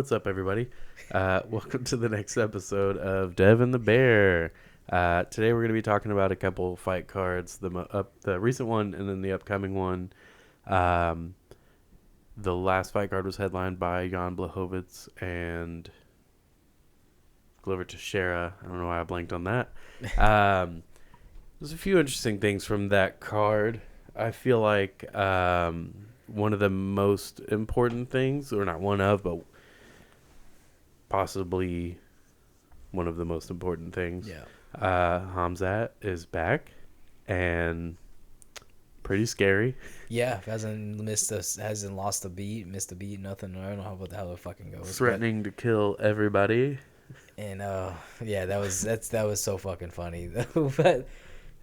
what's up, everybody? Welcome to the next episode of Dev and the Bear. Today we're going to be talking about a couple fight cards, the recent one and then the upcoming one. The last fight card was headlined by Jan Blachowicz and Glover Teixeira. I don't know why I blanked on that. There's a few interesting things from that card. I feel like one of the most important things, or not one of, but possibly one of the most important things. Yeah. Khamzat is back and pretty scary. Yeah, hasn't lost a beat, missed a beat, nothing. I don't know how about the hell it fucking goes. Threatening to kill everybody. And yeah, that was so fucking funny. But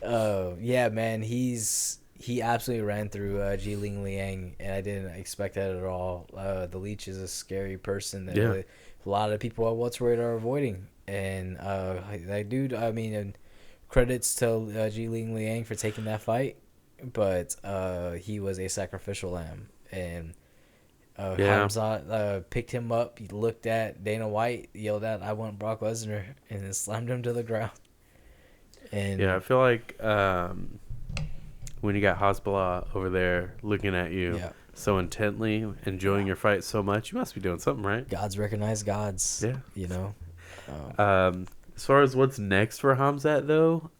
yeah, man, he absolutely ran through Jiling Liang, and I didn't expect that at all. The Leech is a scary person that really, a lot of people at welterweight are avoiding. And that dude, I mean, and credits to Jiling Liang for taking that fight, but he was a sacrificial lamb. And Khamzat picked him up. He looked at Dana White, yelled out, "I want Brock Lesnar," and then slammed him to the ground. And yeah, I feel like when you got Hasbulla over there looking at you so intently, enjoying your fight so much, you must be doing something right. Gods recognize gods. Yeah. You know? As far as what's next for Khamzat, though,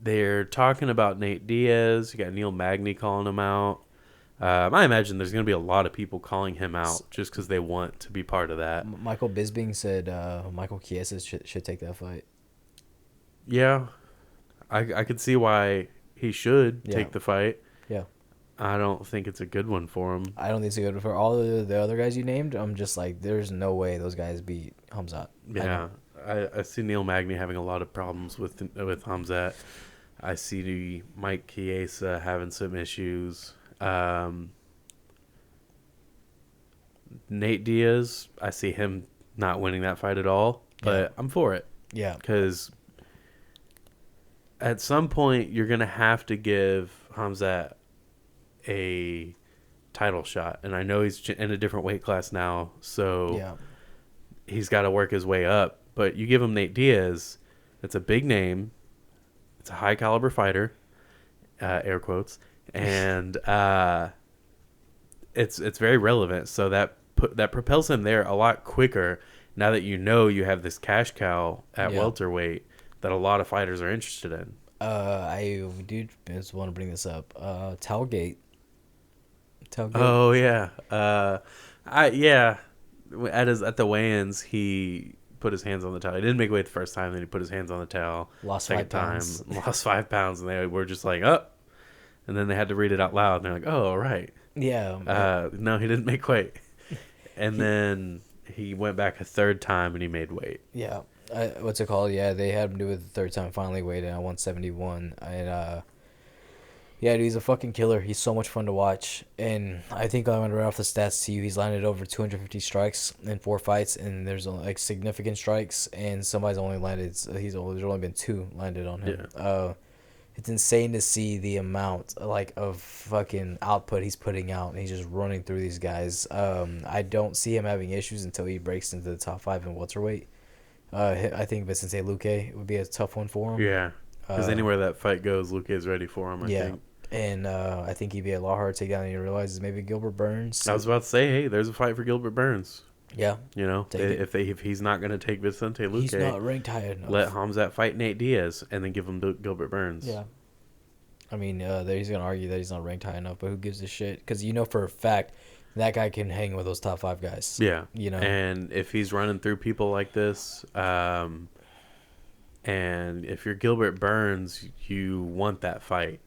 they're talking about Nate Diaz. You got Neil Magny calling him out. I imagine there's going to be a lot of people calling him out just because they want to be part of that. Michael Bisping said Michael Chiesa should take that fight. Yeah. I could see why he should take the fight. Yeah. I don't think it's a good one for him. I don't think it's a good one for all of the other guys you named. I'm just like, there's no way those guys beat Khamzat. Yeah. I see Neil Magny having a lot of problems with Khamzat. I see Mike Chiesa having some issues. Nate Diaz, I see him not winning that fight at all, but I'm for it. Yeah. Because at some point, you're going to have to give Khamzat a title shot. And I know he's in a different weight class now, so he's got to work his way up. But you give him Nate Diaz, it's a big name. It's a high-caliber fighter, air quotes. And it's very relevant. So that propels him there a lot quicker now that you know you have this cash cow at welterweight that a lot of fighters are interested in. I just want to bring this up. Talgate. Oh yeah. At the weigh-ins, he put his hands on the towel. He didn't make weight the first time, then he put his hands on the towel. Lost second 5 pounds. time, lost 5 pounds, and they were just like, oh. And then they had to read it out loud, and they're like, oh, right. Yeah. No, he didn't make weight. And then he went back a third time, and he made weight. Yeah. What's it called? Yeah, they had him do it the third time, finally weighed in at 171. And, yeah, dude, he's a fucking killer. He's so much fun to watch. And I think I went right off the stats to you. He's landed over 250 strikes in 4 fights, and there's like significant strikes, and somebody's only landed. There's only been 2 landed on him. Yeah. It's insane to see the amount of fucking output he's putting out, and he's just running through these guys. I don't see him having issues until he breaks into the top 5 in welterweight. I think Vicente Luque would be a tough one for him. Yeah, because anywhere that fight goes, Luque is ready for him, I think. And I think he'd be a lot harder to take down than he realizes. Maybe Gilbert Burns. I was about to say, hey, there's a fight for Gilbert Burns. Yeah. You know, if he's not going to take Vicente Luque, he's not ranked high enough. Let Khamzat fight Nate Diaz and then give him Gilbert Burns. Yeah. I mean, he's going to argue that he's not ranked high enough, but who gives a shit? Because you know for a fact that guy can hang with those top 5 guys. Yeah. You know? And if he's running through people like this, and if you're Gilbert Burns, you want that fight.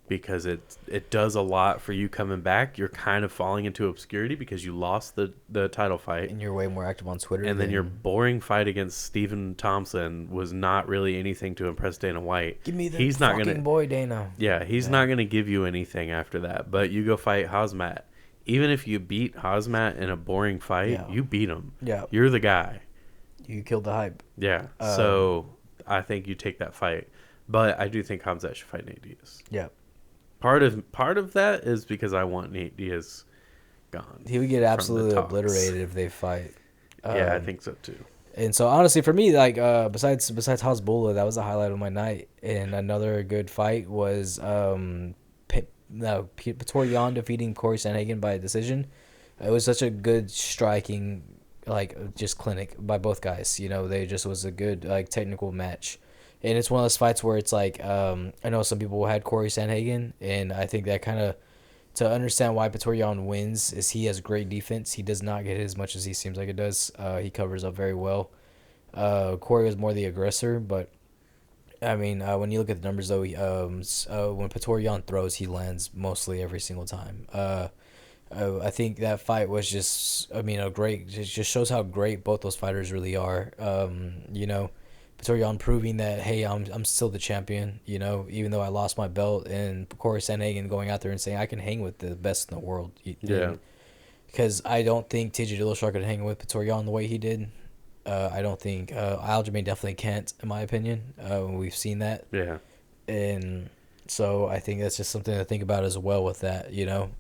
Because it does a lot for you coming back. You're kind of falling into obscurity because you lost the title fight. And you're way more active on Twitter. And then your boring fight against Stephen Thompson was not really anything to impress Dana White. Give me the boy, Dana. Yeah, he's not going to give you anything after that. But you go fight Khamzat. Even if you beat Khamzat in a boring fight, you beat him. Yeah. You're the guy. You killed the hype. Yeah. So I think you take that fight. But I do think Khamzat should fight Nate Diaz. Yeah. Part of that is because I want Nate Diaz gone. He would get absolutely obliterated if they fight. Yeah, I think so too. And so honestly, for me, like besides Hasbulla, that was the highlight of my night. And another good fight was Toriyon defeating Cory Sanagan by decision. It was such a good striking, like just clinic by both guys. You know, they just was a good like technical match. And it's one of those fights where it's like I know some people had Cory Sanagan, and I think that kind of, to understand why Toriyon wins is he has great defense. He does not get hit as much as he seems like it does. He covers up very well. Cory was more the aggressor, but I mean, when you look at the numbers though, when Toriyon throws, he lands mostly every single time. I think that fight was just, I mean, a great. It just shows how great both those fighters really are. You know, Toriyon proving that, hey, I'm still the champion, you know, even though I lost my belt, and Cory Sanagan going out there and saying I can hang with the best in the world. Yeah. Because I don't think TJ Dillashaw could hang with Toriyon the way he did. I don't think Aljamain definitely can't, in my opinion. We've seen that. Yeah. And so I think that's just something to think about as well with that, you know.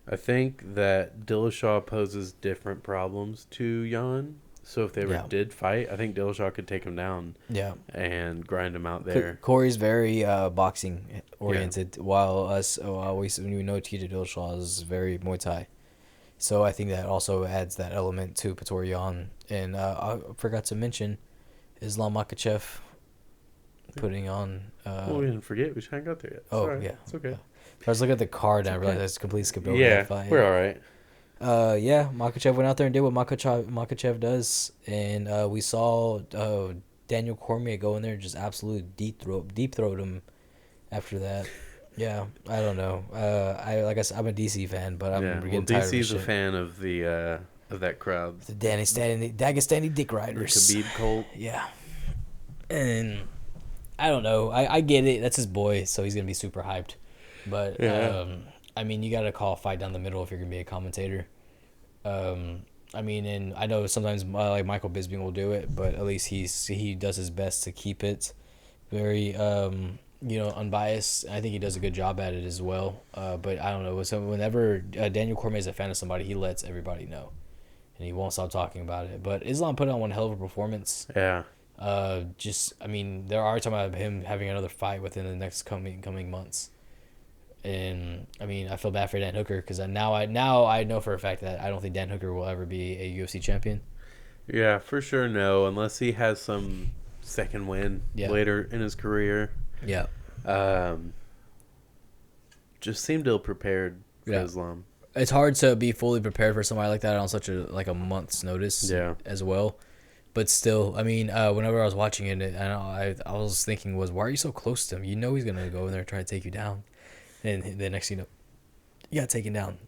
I think that Dillashaw poses different problems to Jan. So if they ever did fight, I think Dillashaw could take him down. Yeah. And grind him out there. Cory's very boxing oriented, while we know TJ Dillashaw is very Muay Thai. So I think that also adds that element to Toriyon. And I forgot to mention Islam Makhachev putting on. We didn't forget. We just haven't got there yet. Yeah. It's okay. I was looking at the card and I realized I just completely skipped over that fight. We're all right. Makhachev went out there and did what Makhachev does. And we saw Daniel Cormier go in there and just absolutely deep throat him after that. Yeah, I don't know. Like I said, I'm a DC fan, but I'm getting tired of DC's a fan of the of that crowd. The Dagestani Dick Riders. The Khabib cult. Yeah. And I don't know. I get it. That's his boy, so he's gonna be super hyped. But I mean, you gotta call a fight down the middle if you're gonna be a commentator. I mean, and I know sometimes like Michael Bisping will do it, but at least he does his best to keep it very unbiased. I think he does a good job at it as well. But I don't know. So whenever Daniel Cormier is a fan of somebody, he lets everybody know, and he won't stop talking about it. But Islam put on one hell of a performance. Yeah. I mean, there are talking about him having another fight within the next coming months. And I mean, I feel bad for Dan Hooker because now I know for a fact that I don't think Dan Hooker will ever be a UFC champion. Yeah, for sure, no, unless he has some second win later in his career. Yeah. Just seemed ill prepared for Islam. It's hard to be fully prepared for somebody like that on such a month's notice. As well. But still, I mean, whenever I was watching it, I was thinking why are you so close to him? You know he's gonna go in there and try to take you down. And the next thing you know, you got taken down.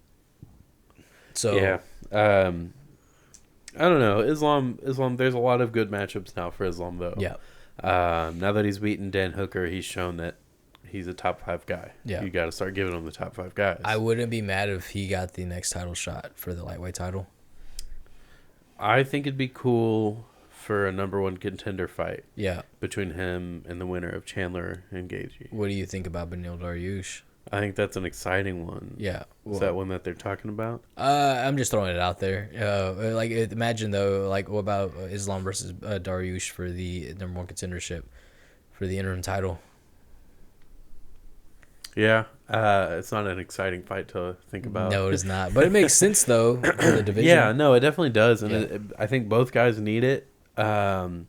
So yeah, I don't know. Islam. There's a lot of good matchups now for Islam, though. Yeah. Now that he's beaten Dan Hooker, he's shown that he's a top 5 guy. Yeah. You got to start giving him the top 5 guys. I wouldn't be mad if he got the next title shot for the lightweight title. I think it'd be cool for a number 1 contender fight. Yeah. Between him and the winner of Chandler and Gaiji. What do you think about Beneil Dariush? I think that's an exciting one. Yeah. Is that one that they're talking about? I'm just throwing it out there. Imagine though, what about Islam versus Dariush for the number 1 contendership for the interim title? Yeah. It's not an exciting fight to think about. No, it is not. But it makes sense though for the division. Yeah, no, it definitely does, and I think both guys need it. And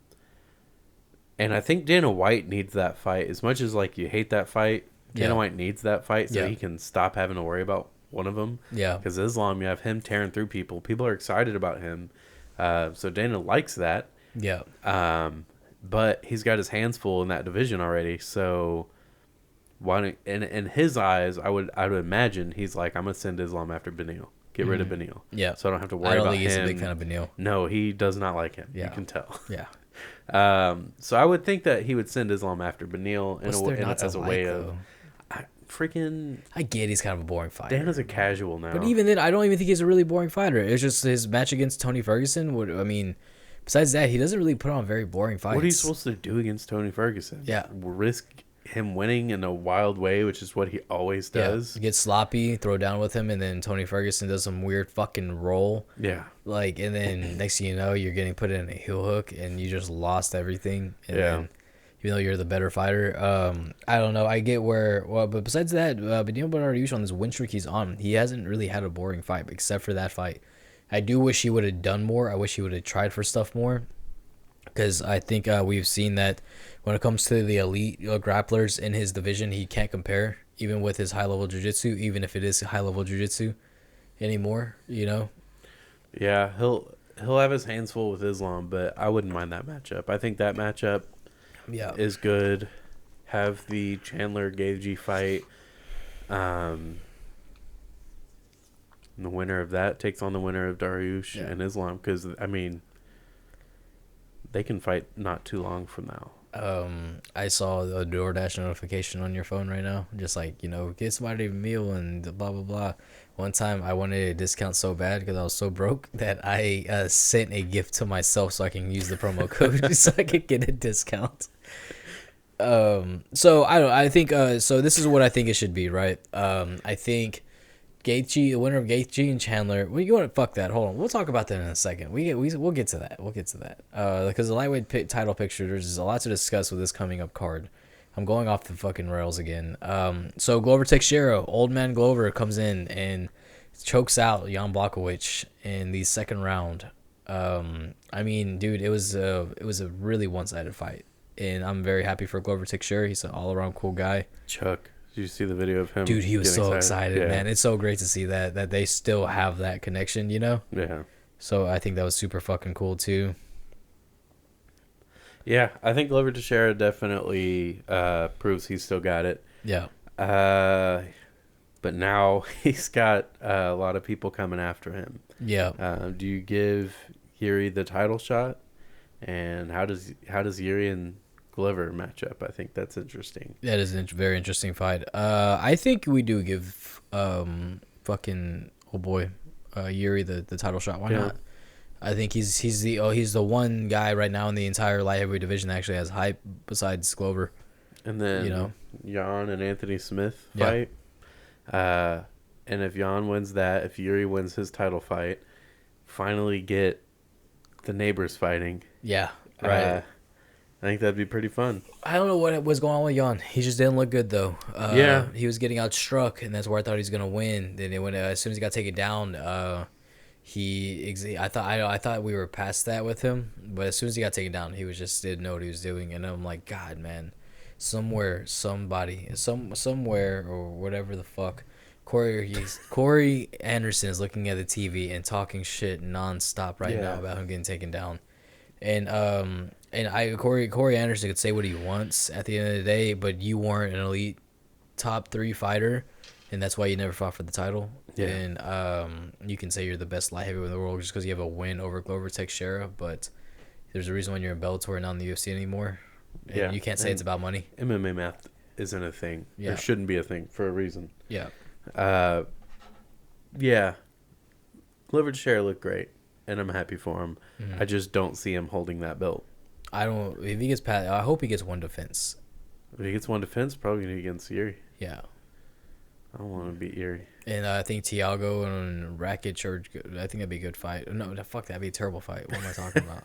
I think Dana White needs that fight as much as you hate that fight. Dana White needs that fight so he can stop having to worry about one of them. Yeah. Because Islam, you have him tearing through people. People are excited about him. So Dana likes that. Yeah. But he's got his hands full in that division already. So why don't, in his eyes, I would imagine he's like, I'm going to send Islam after Beneil. Get rid of Beneil. Yeah. So I don't have to worry about him. I don't think he's a big fan of Beneil. No, he does not like him. Yeah. You can tell. Yeah. So I would think that he would send Islam after Beneil as a way of... I get he's kind of a boring fighter. Dana's a casual now. But even then, I don't even think he's a really boring fighter. It's just his match against Tony Ferguson. Besides that, he doesn't really put on very boring fights. What are you supposed to do against Tony Ferguson? Yeah. Risk him winning in a wild way, which is what he always does. Yeah, get sloppy, throw down with him, and then Tony Ferguson does some weird fucking roll. Yeah. Like, and then next thing you know, you're getting put in a heel hook, and you just lost everything. And then, even though you're the better fighter, I don't know. I get where. Well, but besides that, Benil Benarush on this win streak he's on, he hasn't really had a boring fight except for that fight. I do wish he would have done more. I wish he would have tried for stuff more, because I think we've seen that when it comes to the elite grapplers in his division, he can't compare, even with his high level jiu-jitsu, even if it is high level jiu-jitsu anymore. You know. Yeah, he'll have his hands full with Islam, but I wouldn't mind that matchup. I think that matchup is good. Have the Chandler Gaiji fight. The winner of that takes on the winner of Dariush and Islam, because I mean, they can fight not too long from now. I saw the DoorDash notification on your phone right now, just like, you know, get somebody a meal and blah blah blah. One time I wanted a discount so bad because I was so broke that I sent a gift to myself so I can use the promo code so I could get a discount. So I think so this is what I think it should be, right? I think Gaethje, the winner of Gaethje and Chandler. Well, you want to fuck that? Hold on, we'll talk about that in a second. We'll get to that. We'll get to that. Because the lightweight title picture, there's a lot to discuss with this coming up card. I'm going off the fucking rails again. So Glover Teixeira, old man Glover comes in and chokes out Jan Blachowicz in the second round. I mean, dude, it was a really one-sided fight, and I'm very happy for Glover Teixeira. He's an all-around cool guy. Chuck, did you see the video of him? Dude, he was so excited, man. It's so great to see that they still have that connection, you know? Yeah. So I think that was super fucking cool, too. Yeah, I think Glover Teixeira definitely proves he's still got it. Yeah. But now he's got a lot of people coming after him. Yeah. Do you give Yuri the title shot? And how does Yuri and Glover match up? I think that's interesting. That is a very interesting fight. I think we do give fucking Yuri the title shot. Why not? I think he's the one guy right now in the entire light heavyweight division that actually has hype besides Glover. And then Jan and Anthony Smith fight. And if Jan wins that, if Yuri wins his title fight, finally get the neighbors fighting. Yeah, right. I think that'd be pretty fun. I don't know what was going on with Jan. He just didn't look good though. He was getting outstruck, and that's where I thought he was gonna win. Then as soon as he got taken down, I thought we were past that with him. But as soon as he got taken down, he didn't know what he was doing, and I'm like, God, man, somewhere or whatever the fuck. Cory Anderson is looking at the TV and talking shit nonstop right now about him getting taken down, and Cory Anderson could say what he wants at the end of the day, but you weren't an elite top 3 fighter, and that's why you never fought for the title. Yeah. And you can say you're the best light heavyweight in the world just because you have a win over Glover Teixeira, but there's a reason when you're in Bellator and not in the UFC anymore. And you can't say it's about money. MMA math isn't a thing. Yeah. Or shouldn't be a thing for a reason. Yeah. Glover Teixeira looked great, and I'm happy for him. Mm-hmm. I just don't see him holding that belt. If he gets past, I hope he gets one defense. If he gets one defense, probably going to against Yuri. Yeah. I don't want to beat Yuri. And I think Thiago and Rakic I think that'd be a good fight. No, fuck, that'd be a terrible fight. What am I talking about?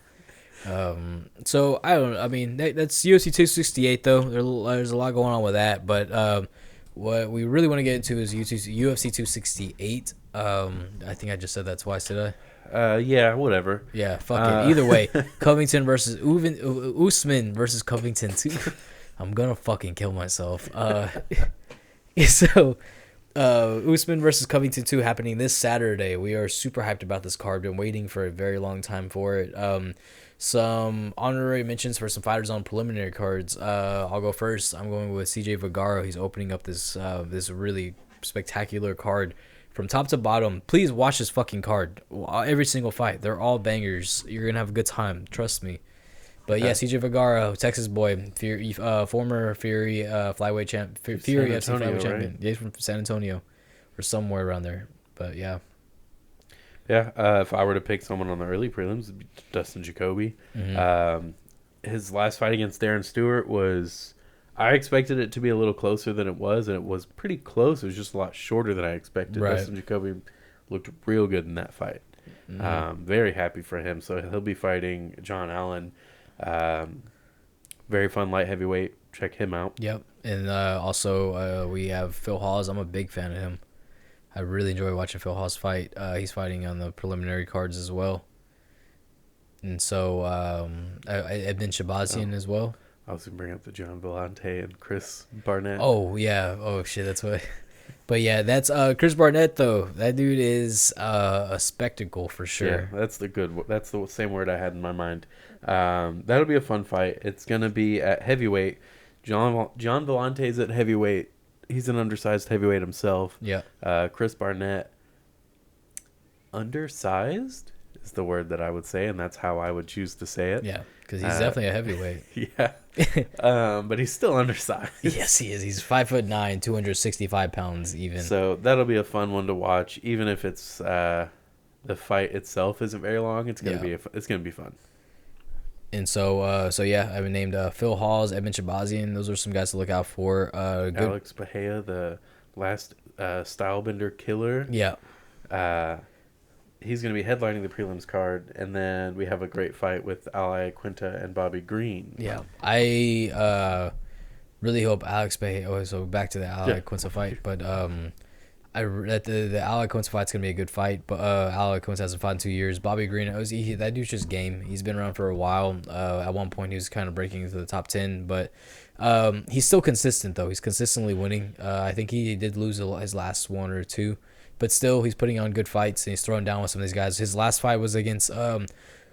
So I don't know. I mean, that's UFC 268 though. There's a lot going on with that, but what we really want to get into is UFC 268. I think I just said that twice, did I? Yeah, whatever. Yeah, fuck it. Either way, Covington versus Usman versus Covington 2. I'm gonna fucking kill myself. So, Usman versus Covington 2 happening this Saturday. We are super hyped about this card. Been waiting for a very long time for it. Some honorary mentions for some fighters on preliminary cards. I'll go first. I'm going with CJ Vergara. He's opening up this really spectacular card from top to bottom. Please watch this fucking card. Every single fight. They're all bangers. You're going to have a good time. Trust me. But yeah, CJ Vergara, Texas boy, former Fury flyweight champ, Fury FC flyweight champion. Right? Yeah, he's from San Antonio or somewhere around there. But yeah. Yeah, if I were to pick someone on the early prelims, it'd be Dustin Jacoby. Mm-hmm. His last fight against Darren Stewart was I expected it to be a little closer than it was, and it was pretty close. It was just a lot shorter than I expected. Right. Dustin Jacoby looked real good in that fight. Very happy for him. So he'll be fighting John Allen. Very fun light heavyweight. Check him out. Yep. And also we have Phil Hawes. I'm a big fan of him. I really enjoy watching Phil Hawes fight. He's fighting on the preliminary cards as well. And so Edmund Shabazian as well. I was going to bring up the John Vellante and Chris Barnett. Oh, yeah. Oh, shit. That's what. But yeah, that's Chris Barnett, though. That dude is a spectacle for sure. Yeah, that's the same word I had in my mind. That'll be a fun fight. It's going to be at heavyweight. John Vellante's at heavyweight. He's an undersized heavyweight himself. Yeah. Chris Barnett, undersized is the word that I would say, and that's how I would choose to say it. Yeah, because he's definitely a heavyweight. Yeah. But he's still undersized. Yes, he is. He's 5'9", 265 pounds even. So that'll be a fun one to watch, even if it's the fight itself isn't very long. It's gonna be fun. And so yeah, I've been named Phil Hawes, Edmund Shabazian. Those are some guys to look out for. Alex Bahia, the last Stylebender killer. Yeah. He's going to be headlining the prelims card, and then we have a great fight with Ali Quinta and Bobby Green. Yeah. I really hope Alex Bahia. Oh, so back to the Ali Quinta fight, but the Ali Quinta fight's gonna be a good fight. But Ali Quinta hasn't fought in 2 years. Bobby Green, that dude's just game. He's been around for a while. At one point, he was kind of breaking into the top 10, but he's still consistent though. He's consistently winning. I think he did lose his last one or two, but still he's putting on good fights and he's throwing down with some of these guys. His last fight was against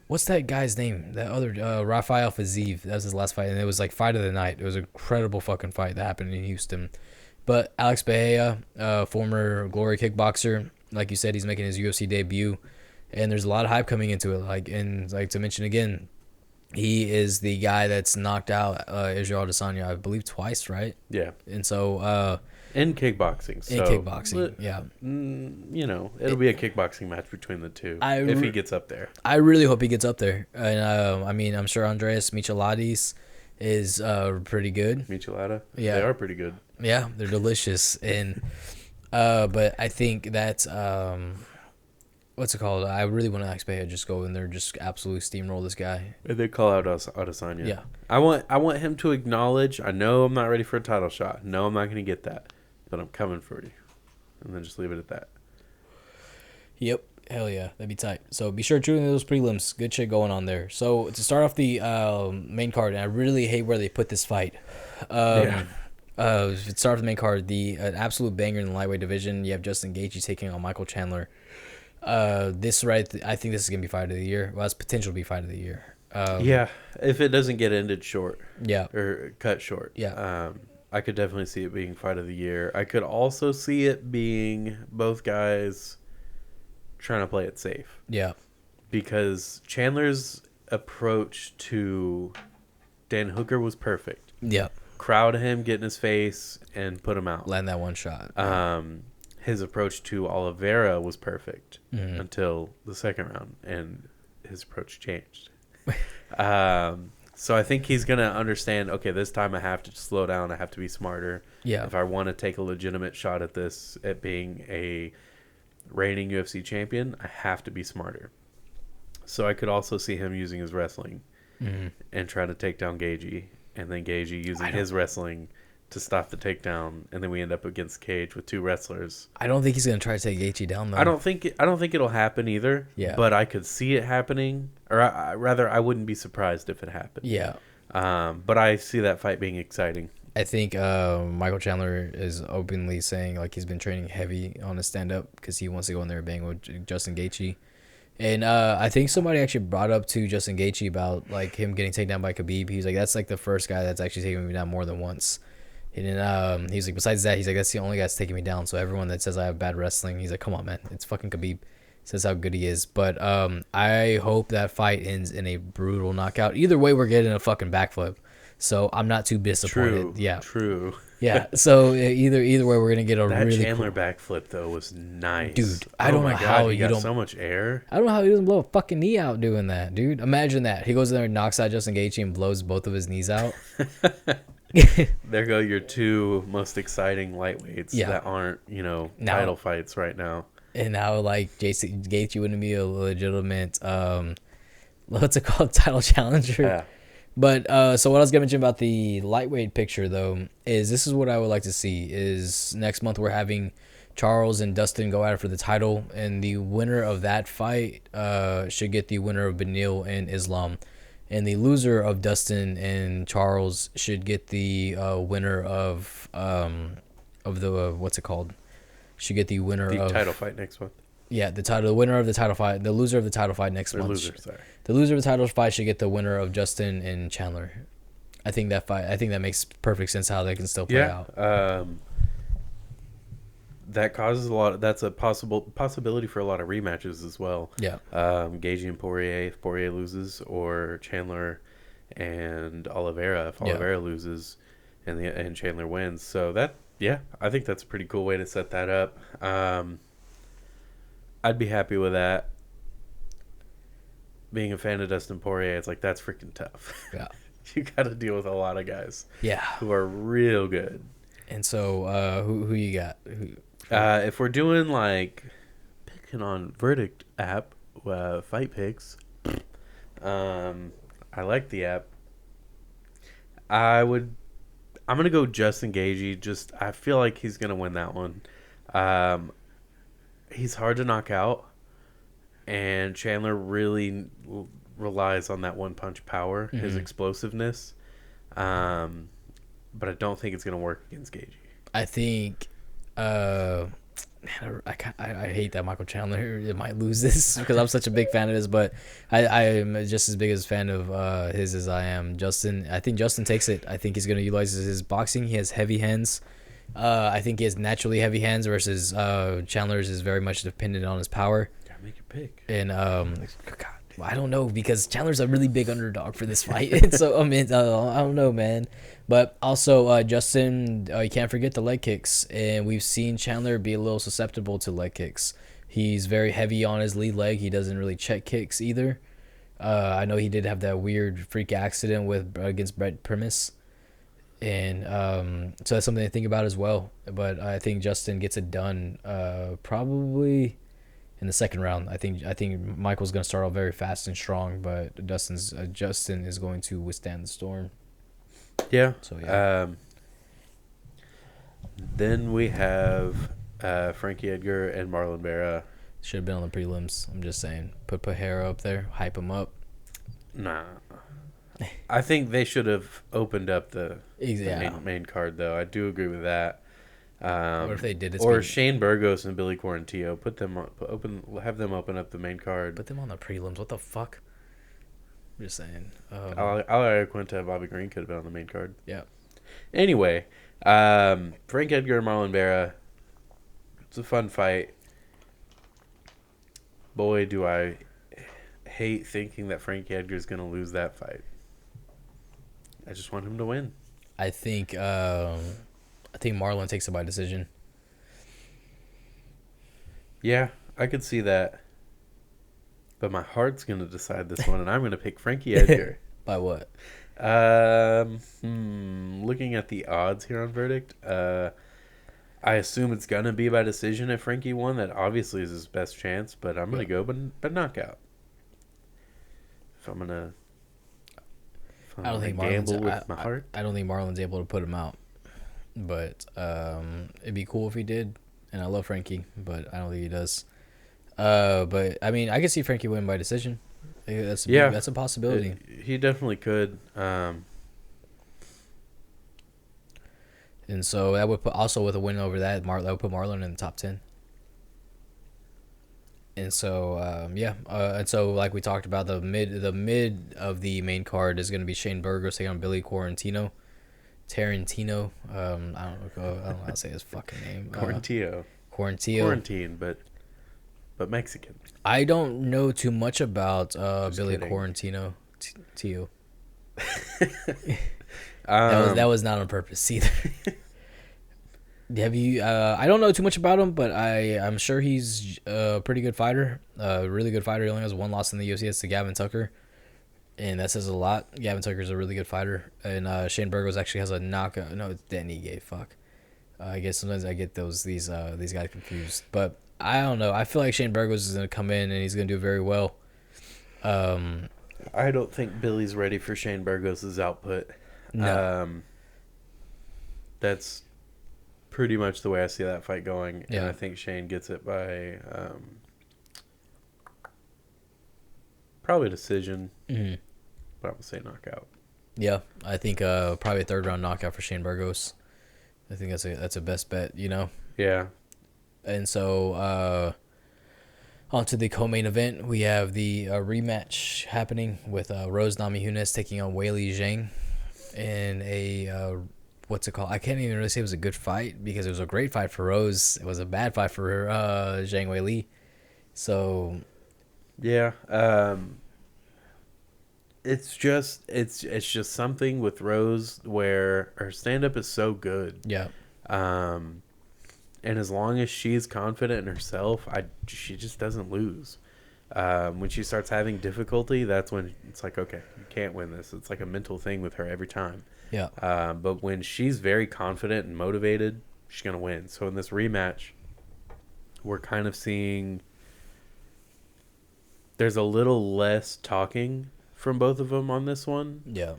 what's that guy's name? That other Rafael Fiziev. That was his last fight, and it was like fight of the night. It was an incredible fucking fight that happened in Houston. But Alex Bahia, former Glory kickboxer, like you said, he's making his UFC debut, and there's a lot of hype coming into it. Like to mention again, he is the guy that's knocked out Israel Adesanya, I believe, twice, right? Yeah. And so in kickboxing. Yeah. You know, it'll be a kickboxing match between the two if he gets up there. I really hope he gets up there. And I mean, I'm sure Andreas Michelatis is pretty good. Michelada? Yeah. They are pretty good. Yeah, they're delicious. And but I think that what's it called? I really want Alex Bahia just go in there, just absolutely steamroll this guy. They call out Adesanya. Yeah. I want him to acknowledge, I know I'm not ready for a title shot. No, I'm not going to get that. But I'm coming for you. And then just leave it at that. Yep. Hell yeah. That'd be tight. So be sure to tune in to those prelims. Good shit going on there. So to start off the main card, and I really hate where they put this fight. To start with the main card, an absolute banger in the lightweight division. You have Justin Gaethje taking on Michael Chandler. I think this is gonna be fight of the year. Well, it's potential to be fight of the year. Yeah, if it doesn't get ended short. Yeah. Or cut short. Yeah. I could definitely see it being fight of the year. I could also see it being both guys trying to play it safe. Yeah. Because Chandler's approach to Dan Hooker was perfect. Yeah. Crowd him, get in his face, and put him out. Land that one shot. His approach to Oliveira was perfect until the second round, and his approach changed. So I think he's going to understand, okay, this time I have to slow down. I have to be smarter. Yeah. If I want to take a legitimate shot at this, at being a reigning UFC champion, I have to be smarter. So I could also see him using his wrestling and trying to take down Gaiji, and then Gaiji using his wrestling to stop the takedown, and then we end up against Cage with two wrestlers. I don't think he's gonna try to take Gaethje down though. I don't think it'll happen either. Yeah. But I could see it happening, or rather, I wouldn't be surprised if it happened. Yeah. But I see that fight being exciting. I think Michael Chandler is openly saying like he's been training heavy on his stand up because he wants to go in there and bang with Justin Gaethje. And I think somebody actually brought up to Justin Gaethje about like him getting taken down by Khabib. He was like, that's like the first guy that's actually taken me down more than once. And then he's like, besides that, he's like, that's the only guy that's taking me down. So everyone that says I have bad wrestling, he's like, come on, man, it's fucking Khabib. Says how good he is. But I hope that fight ends in a brutal knockout. Either way, we're getting a fucking backflip. So I'm not too disappointed. True. Yeah. So either way, we're gonna get a that really Chandler backflip though was nice, dude. I don't know how he you got don't so much air. I don't know how he doesn't blow a fucking knee out doing that, dude. Imagine that he goes in there and knocks out Justin Gaethje and blows both of his knees out. There go your two most exciting lightweights that aren't, title fights right now. And now, like, Jason Gaethje wouldn't be a legitimate, what's it called, title challenger. Yeah. But so what I was gonna mention about the lightweight picture though is this is what I would like to see is next month we're having Charles and Dustin go at it for the title, and the winner of that fight should get the winner of Beneil and Islam, and the loser of Dustin and Charles should get the winner of the what's it called? Should get the winner of the title fight next month. Yeah, the winner of the title fight, the loser of the title fight next month. The loser of the title fight should get the winner of Justin and Chandler. I think that makes perfect sense how they can still play out. That causes a lot. That's a possibility for a lot of rematches as well. Yeah. Gaiji and Poirier, if Poirier loses, or Chandler and Oliveira, if Oliveira loses, and Chandler wins. So I think that's a pretty cool way to set that up. I'd be happy with that. Being a fan of Dustin Poirier, it's like that's freaking tough. Yeah. You got to deal with a lot of guys. Yeah. Who are real good. And so, who you got? If we're doing like picking on Verdict app fight picks, I like the app. I'm gonna go Justin Gaethje. I feel like he's gonna win that one. He's hard to knock out, and Chandler really relies on that one punch power, his explosiveness. But I don't think it's gonna work against Gaethje. I think, I hate that Michael Chandler might lose this because I'm such a big fan of his, but I am just as big a fan of his as I am Justin. I think Justin takes it. I think he's going to utilize his boxing. He has heavy hands. I think he has naturally heavy hands versus Chandler's is very much dependent on his power. Gotta make your pick. And God, I don't know because Chandler's a really big underdog for this fight. So I mean, I don't know, man. But also Justin, you can't forget the leg kicks, and we've seen Chandler be a little susceptible to leg kicks. He's very heavy on his lead leg. He doesn't really check kicks either. I know he did have that weird freak accident against Brett Primus, and so that's something to think about as well. But I think Justin gets it done probably in the second round. I think Michael's going to start off very fast and strong, but Justin is going to withstand the storm. Yeah. So yeah. Then we have Frankie Edgar and Marlon Vera. Should have been on the prelims. I'm just saying. Put Pajero up there, hype him up. Nah. I think they should have opened up the Yeah. main card, though. I do agree with that. What if they did it? Or Shane Burgos and Billy Quarantillo. Have them open up the main card. Put them on the prelims. What the fuck? I'm just saying. Alario Quinta and Bobby Green could have been on the main card. Yeah. Anyway, Frank Edgar and Marlon Vera. It's a fun fight. Boy, do I hate thinking that Frank Edgar is going to lose that fight. I just want him to win. I think Marlon takes it by decision. Yeah, I could see that. But my heart's going to decide this one, and I'm going to pick Frankie Edgar. By what? Looking at the odds here on Verdict, I assume it's going to be by decision if Frankie won. That obviously is his best chance, but I'm going to go but knockout. If I'm going to I don't think gamble with my heart. I don't think Marlon's able to put him out. But it'd be cool if he did. And I love Frankie, but I don't think he does. But I mean, I could see Frankie win by decision. That's a possibility. He definitely could. And so that would put also with a win over that would put Marlon in the top 10. And so and so like we talked about, the mid of the main card is going to be Shane Burgos taking on Billy Tarantino. I don't know how to say his fucking name. Quarantillo. Quarantine, but Mexican. I don't know too much about Billy Quarantino. Tio. That was not on purpose either. Have you? I don't know too much about him, but I'm sure he's a pretty good fighter. A really good fighter. He only has one loss in the UFC. It's to Gavin Tucker. and that says a lot. Gavin Tucker's a really good fighter, and Shane Burgos actually has a knockout. No, it's Danny Gay. Fuck. I guess sometimes I get these guys confused, but I don't know. I feel like Shane Burgos is gonna come in and he's gonna do very well. I don't think Billy's ready for Shane Burgos' output. No. That's pretty much the way I see that fight going, and Yeah. I think Shane gets it by probably decision, but I'm gonna say knockout. Yeah, I think probably a third round knockout for Shane Burgos. I think that's a best bet, you know. Yeah. And so on to the co-main event, we have the rematch happening with Rose Namajunas taking on Weili Zhang in a what's it called? I can't even really say it was a good fight because it was a great fight for Rose. It was a bad fight for Zhang Weili. So Yeah. It's just something with Rose where her stand up is so good. yeah, And as long as she's confident in herself, she just doesn't lose. When she starts having difficulty, that's when it's like, okay, you can't win this. It's like a mental thing with her every time. yeah, But when she's very confident and motivated, she's gonna win. So in this rematch, we're kind of seeing there's a little less talking from both of them on this one. yeah,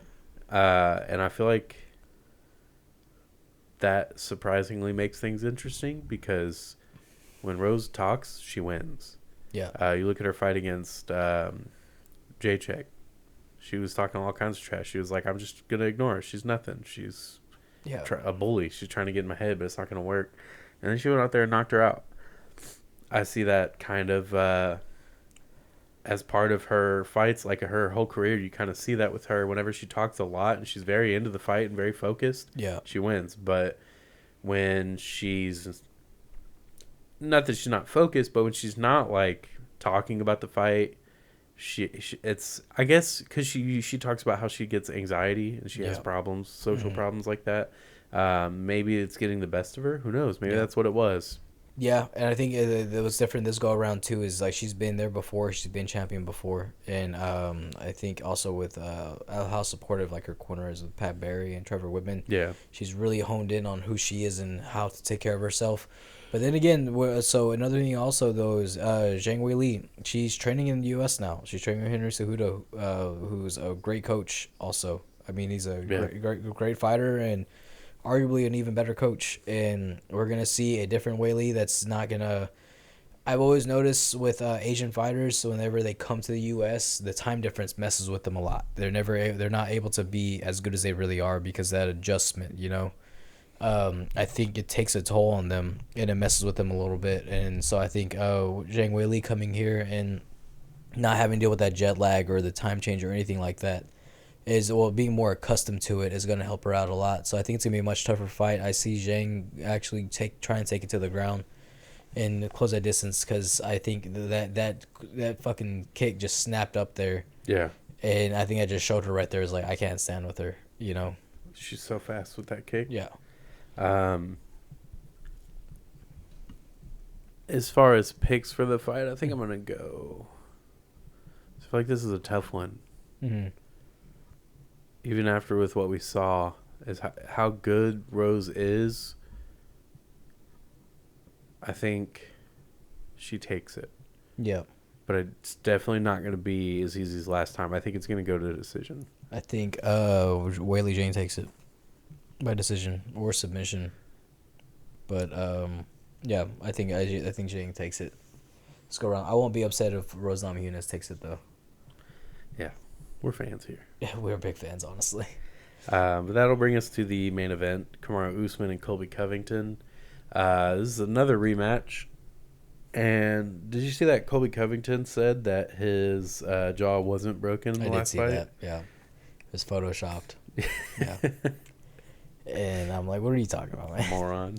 And I feel like that surprisingly makes things interesting because when Rose talks, she wins. yeah, You look at her fight against Jacek. She was talking all kinds of trash. She was like, I'm just going to ignore her. She's nothing. She's yeah, a bully. She's trying to get in my head, but it's not going to work. And then she went out there and knocked her out. I see that kind of as part of her fights, like her whole career. You kind of see that with her whenever she talks a lot and she's very into the fight and very focused. yeah, She wins. But when she's not that she's not focused, but when she's not like talking about the fight, she it's I guess because she talks about how she gets anxiety and she has problems, social problems like that. Maybe it's getting the best of her. Who knows? Maybe that's what it was. yeah. And I think it was different this go around too. Is like she's been there before. She's been champion before, and I think also with how supportive like her corner is with Pat Barry and Trevor Whitman. Yeah. She's really honed in on who she is and how to take care of herself. But then again, so another thing also though is Zhang Weili. She's training in the U.S. now. She's training with Henry Cejudo, who's a great coach. Also, I mean he's a great fighter and arguably an even better coach. And we're gonna see a different Weili that's not gonna. I've always noticed with Asian fighters, so whenever they come to the U.S., the time difference messes with them a lot. They're not able to be as good as they really are because of that adjustment, you know. I think it takes a toll on them and it messes with them a little bit. And so I think Zhang Weili coming here and not having to deal with that jet lag or the time change or anything like that being more accustomed to it is going to help her out a lot. So I think it's going to be a much tougher fight. I see Zhang actually try and take it to the ground and close that distance because I think that fucking kick just snapped up there. Yeah. And I think I just showed her right there is like, I can't stand with her, you know? She's so fast with that kick. Yeah. As far as picks for the fight, I think I'm gonna go. I feel like this is a tough one. Mm-hmm. Even after with what we saw, is how good Rose is. I think she takes it. Yeah. But it's definitely not going to be as easy as last time. I think it's going to go to a decision. I think Weili Zhang takes it by decision or submission. But yeah, I think Zhang takes it. Let's go around. I won't be upset if Rose Namajunas takes it though. Yeah, we're fans here. Yeah, we're big fans, honestly. But that'll bring us to the main event: Kamaru Usman and Colby Covington. This is another rematch. And did you see that Colby Covington said that his jaw wasn't broken in the last fight? I did see that, yeah. It was photoshopped. Yeah. And I'm like, what are you talking about, man? Moron.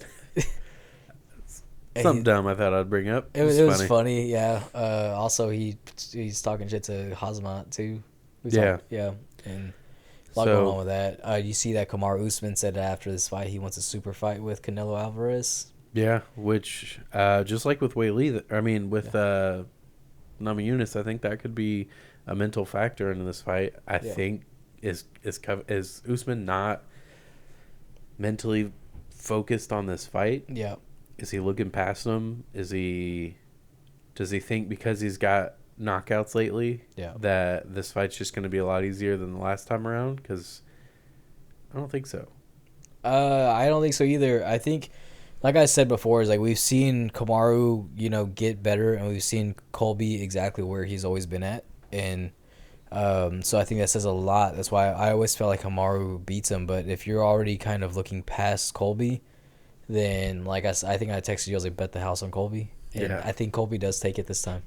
Something dumb I thought I'd bring up. It was funny, yeah. Also, he's talking shit to Hazmat, too. Yeah. And a lot going on with that. You see that Kamaru Usman said after this fight he wants a super fight with Canelo Alvarez. Yeah, which just like with Weili, with Namajunas, I think that could be a mental factor in this fight. I Yeah. think is Usman not mentally focused on this fight? Yeah. Is he looking past him? Does he think because he's got knockouts lately that this fight's just going to be a lot easier than the last time around? Because I don't think so. I don't think so either. I think, like I said before, is like we've seen Kamaru, get better, and we've seen Colby exactly where he's always been at, and so I think that says a lot. That's why I always felt like Kamaru beats him. But if you're already kind of looking past Colby, then I think I texted you, I was like, bet the house on Colby, and I think Colby does take it this time.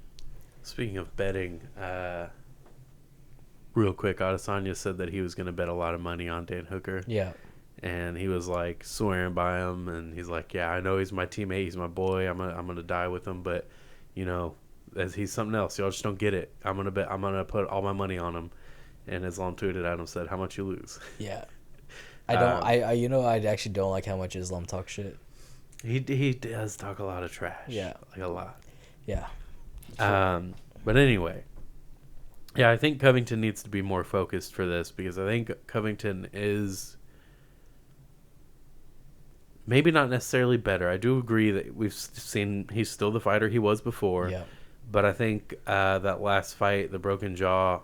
Speaking of betting, real quick, Adesanya said that he was going to bet a lot of money on Dan Hooker. Yeah. And he was like swearing by him, and he's like, "Yeah, I know he's my teammate, he's my boy. I'm gonna die with him, but as he's something else. Y'all just don't get it. I'm gonna put all my money on him." And Islam tweeted at him, said, "How much you lose?" Yeah. I actually don't like how much Islam talks shit. He does talk a lot of trash. Yeah. Like a lot. Yeah. But anyway, yeah, I think Covington needs to be more focused for this, because I think Covington is maybe not necessarily better. I do agree that we've seen he's still the fighter he was before. Yeah. But I think that last fight, the broken jaw,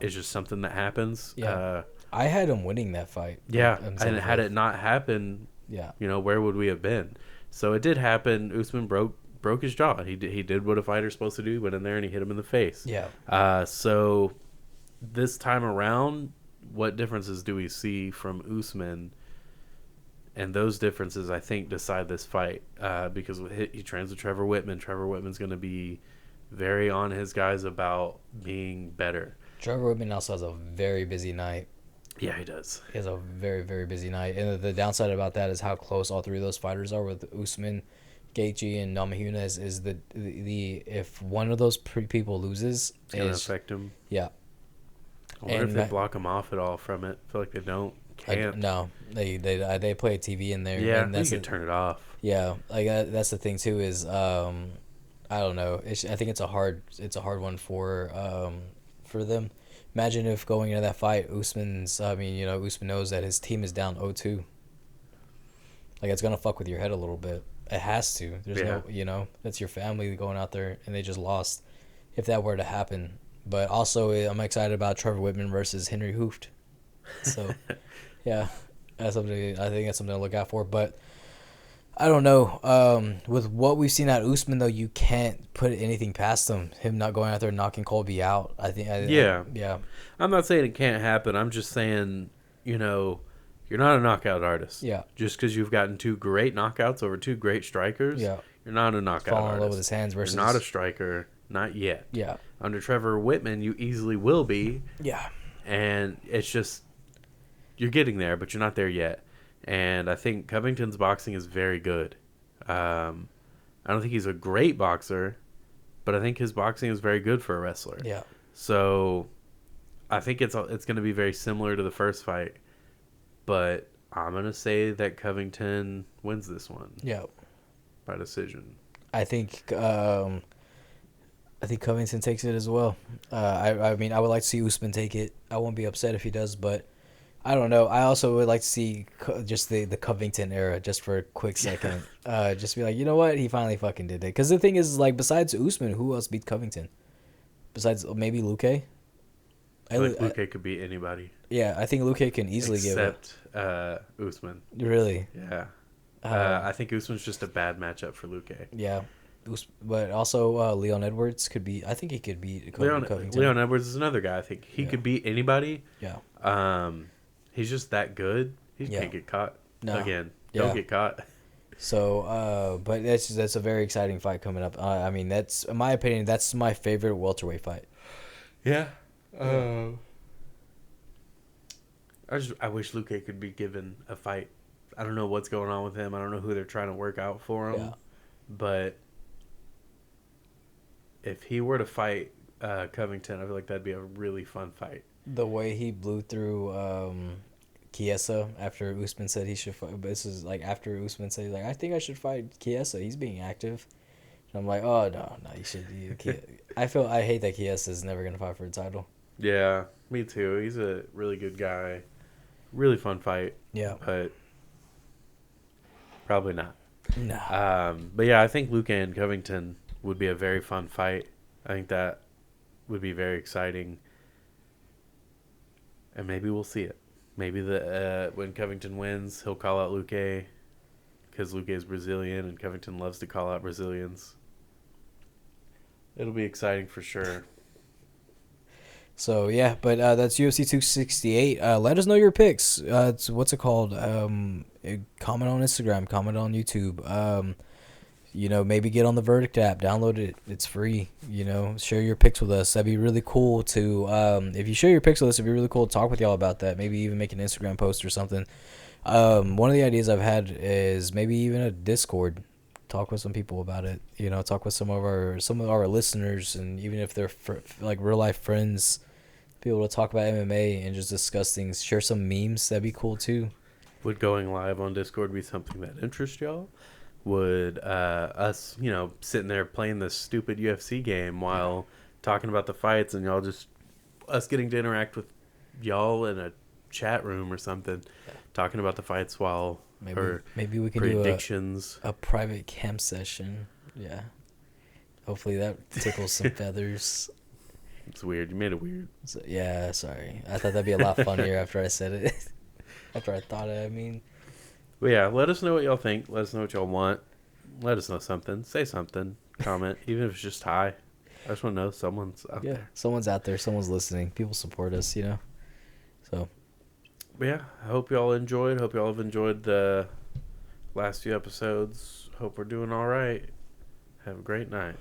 is just something that happens. Yeah. I had him winning that fight. Yeah. And had it not happened, where would we have been? So it did happen. Usman broke his jaw. He did what a fighter's supposed to do. He went in there and he hit him in the face. Yeah. So this time around, what differences do we see from Usman? And those differences, I think, decide this fight, because he trains with Trevor Whitman. Trevor Whitman's going to be very on his guys about being better. Trevor Whitman also has a very busy night. Yeah, he does. He has a very, very busy night. And the downside about that is how close all three of those fighters are with Usman, Gaiji, and Namajunas is the if one of those people loses, it's going to affect him. Yeah. I wonder if they block him off at all from it. I feel like they don't. No, they play TV in there. Yeah, and you can turn it off. Yeah, that's the thing too. Is I don't know. I think it's a hard one for them. Imagine if going into that fight, Usman knows that his team is down 0-2. Like, it's gonna fuck with your head a little bit. It has to. There's no, that's your family going out there and they just lost. If that were to happen, but also I'm excited about Trevor Whitman versus Henry Hooft. So. Yeah, I think that's something to look out for. But I don't know. With what we've seen at Usman, though, you can't put anything past him. Him not going out there and knocking Colby out. Yeah. I'm not saying it can't happen. I'm just saying, you're not a knockout artist. Yeah. Just because you've gotten two great knockouts over two great strikers, you're not a knockout artist. Falling in love with his hands versus... You're not a striker. Not yet. Yeah. Under Trevor Whitman, you easily will be. Yeah. And it's just... You're getting there, but you're not there yet. And I think Covington's boxing is very good. I don't think he's a great boxer, but I think his boxing is very good for a wrestler. Yeah. So I think it's going to be very similar to the first fight, but I'm going to say that Covington wins this one. Yeah. By decision. I think Covington takes it as well. I mean, I would like to see Usman take it. I won't be upset if he does, but I don't know. I also would like to see just the Covington era just for a quick second. Just be like, you know what? He finally fucking did it. Because the thing is, like, besides Usman, who else beat Covington? Besides maybe Luque? Luque could beat anybody. Yeah, I think Luque can easily except Usman. Really? Yeah. I think Usman's just a bad matchup for Luque. Yeah. But also Leon Edwards could be... I think he could beat Covington. Leon Edwards is another guy. I think he could beat anybody. Yeah. He's just that good. He can't get caught. No. Again, don't get caught. So, but that's a very exciting fight coming up. I mean, that's, in my opinion, that's my favorite welterweight fight. Yeah. I wish Luque could be given a fight. I don't know what's going on with him. I don't know who they're trying to work out for him. Yeah. But if he were to fight Covington, I feel like that'd be a really fun fight. The way he blew through Chiesa after Usman said he should fight. This is like after Usman said, like, I think I should fight Chiesa. He's being active. I'm like, oh no, you should. I hate that Kiesa is never gonna fight for a title. Yeah, me too. He's a really good guy. Really fun fight. Yeah. But probably not. No. But yeah, I think Luque and Covington would be a very fun fight. I think that would be very exciting. And maybe we'll see it. Maybe when Covington wins, he'll call out Luque because Luque is Brazilian and Covington loves to call out Brazilians. It'll be exciting for sure. So yeah, but that's UFC 268. Let us know your picks. What's it called? Comment on Instagram. Comment on YouTube. Maybe get on the Verdict app. Download it. It's free. Share your picks with us. That'd be really cool to. If you share your picks with us, it'd be really cool to talk with y'all about that. Maybe even make an Instagram post or something. One of the ideas I've had is maybe even a Discord. Talk with some people about it. Talk with some of our listeners, and even if they're like real life friends, be able to talk about MMA and just discuss things. Share some memes. That'd be cool too. Would going live on Discord be something that interests y'all? Would us, sitting there playing this stupid UFC game while talking about the fights, and y'all just us getting to interact with y'all in a chat room or something, talking about the fights while maybe we can predictions. Do a private camp session. Yeah, hopefully that tickles some feathers. It's weird. You made it weird. So, yeah, sorry. I thought that'd be a lot funnier after I said it. After I thought it, I mean. But yeah, let us know what y'all think. Let us know what y'all want. Let us know something. Say something. Comment. Even if it's just hi. I just want to know someone's out there. Someone's out there. Someone's listening. People support us, So. But yeah, I hope y'all enjoyed. Hope y'all have enjoyed the last few episodes. Hope we're doing all right. Have a great night.